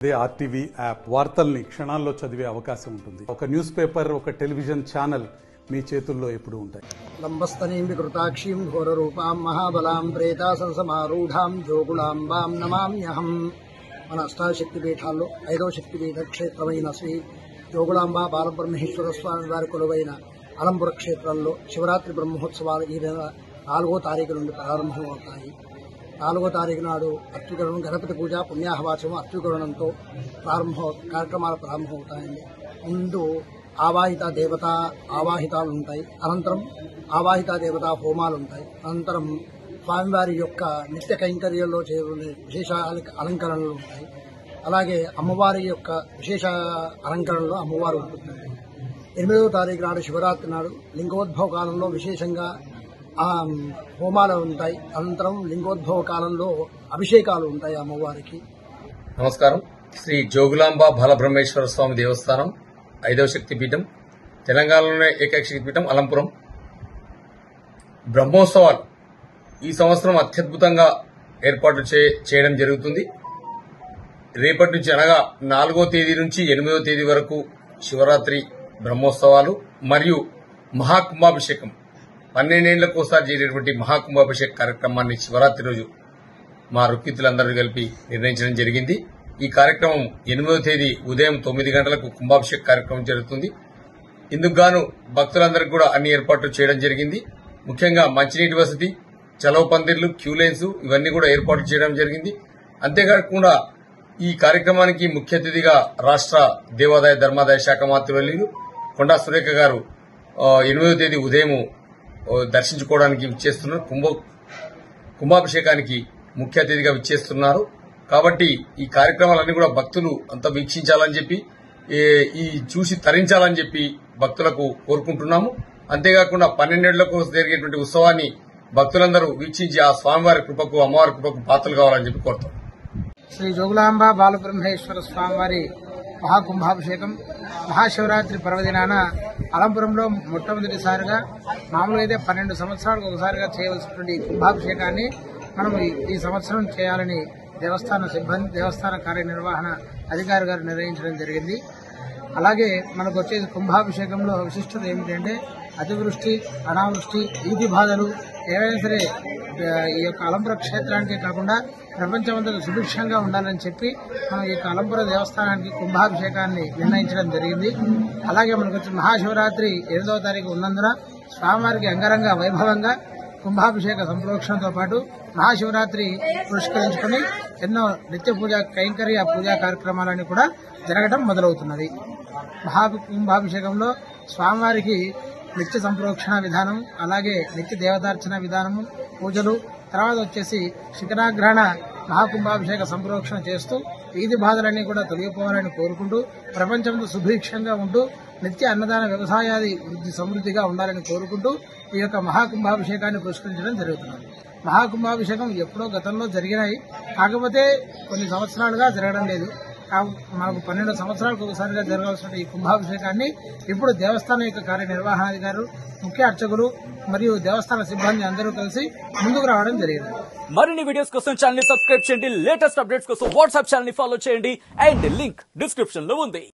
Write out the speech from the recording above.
ఇదే RTV app వార్తల్ని క్షణాల్లో చదివే అవకాశం ఉంటుంది. ఒక న్యూస్ పేపర్, ఒక టెలివిజన్ ఛానల్ మీ చేతుల్లో ఎప్పుడూ ఉంటాయి. లంబస్తనీం వికృతాక్షీం ఘోరరూపాం మహాబలాం ప్రేతాసంసమారూఢాం జోగులాంబాం నమామ్యహం. మన అష్టాశక్తి పీఠాల్లో 5వ శక్తిపీఠ క్షేత్రమైన శ్రీ జోగులాంబ బాలబ్రహ్మేశ్వర స్వామి వారి కొలువైన అలంపుర క్షేత్రంలో శివరాత్రి బ్రహ్మోత్సవాలు ఈ నెల 4వ తారీఖు నుండి ప్రారంభమవుతాయి. 4వ తారీఖు నాడు అర్చుకరణం, గణపతి పూజ, పుణ్యాహవాచనం, అర్చుకరణంతో కార్యక్రమాలు ప్రారంభమవుతాయండి. ముందు ఆవాహిత దేవత ఆవాహితాలు ఉంటాయి. అనంతరం ఆవాహిత దేవత హోమాలు ఉంటాయి. అనంతరం స్వామివారి యొక్క నిత్య కైంకర్యంలో చేరుకునే విశేష అలంకరణలు ఉంటాయి. అలాగే అమ్మవారి యొక్క విశేష అలంకరణలో అమ్మవారు ఉంటుందండి. 8వ తారీఖు నాడు శివరాత్రి నాడు లింగోద్భవ కాలంలో విశేషంగా హోమాలు ఉంటాయి. అనంతరం లింగోద్భవ కాలంలో అభిషేకాలు ఉంటాయి అమ్మవారికి. నమస్కారం. శ్రీ జోగులాంబ బాలబ్రహ్మేశ్వర స్వామి దేవస్థానం 5వ శక్తిపీఠం, తెలంగాణలోనే ఏకైక శక్తిపీఠం అలంపురం. బ్రహ్మోత్సవాలు ఈ సంవత్సరం అత్యద్భుతంగా ఏర్పాటు చేయడం జరుగుతుంది. రేపటి నుంచి అనగా 4వ తేదీ నుంచి 8వ తేదీ వరకు శివరాత్రి బ్రహ్మోత్సవాలు మరియు మహాకుంభాభిషేకం 12 ఏళ్లకు ఒకసారి జరిగేటువంటి మహాకుంభాభిషేక కార్యక్రమాన్ని శివరాత్రి రోజు మా రుక్కితులందరూ కలిపి నిర్ణయించడం జరిగింది. ఈ కార్యక్రమం 8వ తేదీ ఉదయం 9 గంటలకు కుంభాభిషేక కార్యక్రమం జరుగుతుంది. ఇందుకు గాను భక్తులందరికీ కూడా అన్ని ఏర్పాట్లు చేయడం జరిగింది. ముఖ్యంగా మంచినీటి వసతి, చలవ పందిర్లు, క్యూ లైన్స్ ఇవన్నీ కూడా ఏర్పాట్లు చేయడం జరిగింది. అంతేకాకుండా ఈ కార్యక్రమానికి ముఖ్య అతిథిగా రాష్ట్ర దేవాదాయ ధర్మాదాయ శాఖ మంత్రివర్యులు కొండా సురేఖ గారు 8వ తేదీ ఉదయం దర్శించుకోవడానికి విచ్చేస్తున్నారు. కుంభాభిషేకానికి ముఖ్య అతిథిగా విచ్చేస్తున్నారు. కాబట్టి ఈ కార్యక్రమాలన్నీ కూడా భక్తులు అంతా వీక్షించాలని చెప్పి, ఈ చూసి తరించాలని చెప్పి భక్తులకు కోరుకుంటున్నాము. అంతేకాకుండా 12 ఏళ్లకు జరిగేటువంటి ఉత్సవాన్ని భక్తులందరూ వీక్షించి ఆ స్వామివారి కృపకు, అమ్మవారి కృపకు పాత్రలు కావాలని చెప్పి కోరుతాం. శ్రీ జోగులాంబ బాలబ్రహ్మేశ్వర స్వామివారి మహాకుంభాభిషేకం మహాశివరాత్రి పర్వదినాన అలంపురంలో మొట్టమొదటిసారిగా, మామూలుగా అయితే 12 సంవత్సరాలకు ఒకసారిగా చేయవలసినటువంటి కుంభాభిషేకాన్ని మనం ఈ సంవత్సరం చేయాలని దేవస్థాన సిబ్బంది, దేవస్థాన కార్యనిర్వహణ అధికారి గారు నిర్ణయించడం జరిగింది. అలాగే మనకు వచ్చేది కుంభాభిషేకంలో విశిష్టత ఏమిటంటే అతివృష్టి, అనావృష్టి, ఈతి బాధలు ఏవైనా సరే ఈ యొక్క అలంపుర క్షేత్రానికి కాకుండా ప్రపంచమంతా సుభిక్షంగా ఉండాలని చెప్పి మనం ఈ యొక్క అలంపుర దేవస్థానానికి కుంభాభిషేకాన్ని నిర్ణయించడం జరిగింది. అలాగే మనకు వచ్చి మహాశివరాత్రి 8వ తారీఖు ఉన్నందున స్వామివారికి అంగరంగ వైభవంగా కుంభాభిషేక సంప్రోక్షణతో పాటు మహాశివరాత్రి పురస్కరించుకుని ఎన్నో నిత్య పూజ, కైంకర్య పూజా కార్యక్రమాలన్నీ కూడా జరగడం మొదలవుతున్నది. మహాకుంభాభిషేకంలో స్వామివారికి నిత్య సంప్రోక్షణ విధానం, అలాగే నిత్య దేవతార్చన విధానము, పూజలు, తర్వాత వచ్చేసి శిఖరాగ్రహణ మహాకుంభాభిషేక సంప్రోక్షణ చేస్తూ వీధి బాధలన్నీ కూడా తొలగిపోవాలని కోరుకుంటూ ప్రపంచంలో సుభిక్షంగా ఉంటూ నిత్య అన్నదాన వ్యవసాయాది సమృద్ధిగా ఉండాలని కోరుకుంటూ ఈ యొక్క మహాకుంభాభిషేకాన్ని పురస్కరించడం జరుగుతుంది. మహాకుంభాభిషేకం ఎప్పుడో గతంలో జరిగినాయి, కాకపోతే కొన్ని సంవత్సరాలుగా జరగడం లేదు. మనకు 12 సంవత్సరాలకు ఒకసారిగా జరగాల్సిన ఈ కుంభాభిషేకాన్ని ఇప్పుడు దేవస్థానం యొక్క కార్యనిర్వహణాధికారులు, ముఖ్య అర్చకులు మరియు దేవస్థాన సిబ్బంది అందరూ కలిసి ముందుకు రావడం జరిగింది. మరిన్ని వీడియోస్ కోసం ఛానల్ ని సబ్స్క్రైబ్ చేయండి. లేటెస్ట్ అప్డేట్స్ కోసం వాట్సాప్ ఛానల్ ని ఫాలో చేయండి. అండ్ లింక్ డిస్క్రిప్షన్ లో ఉంది.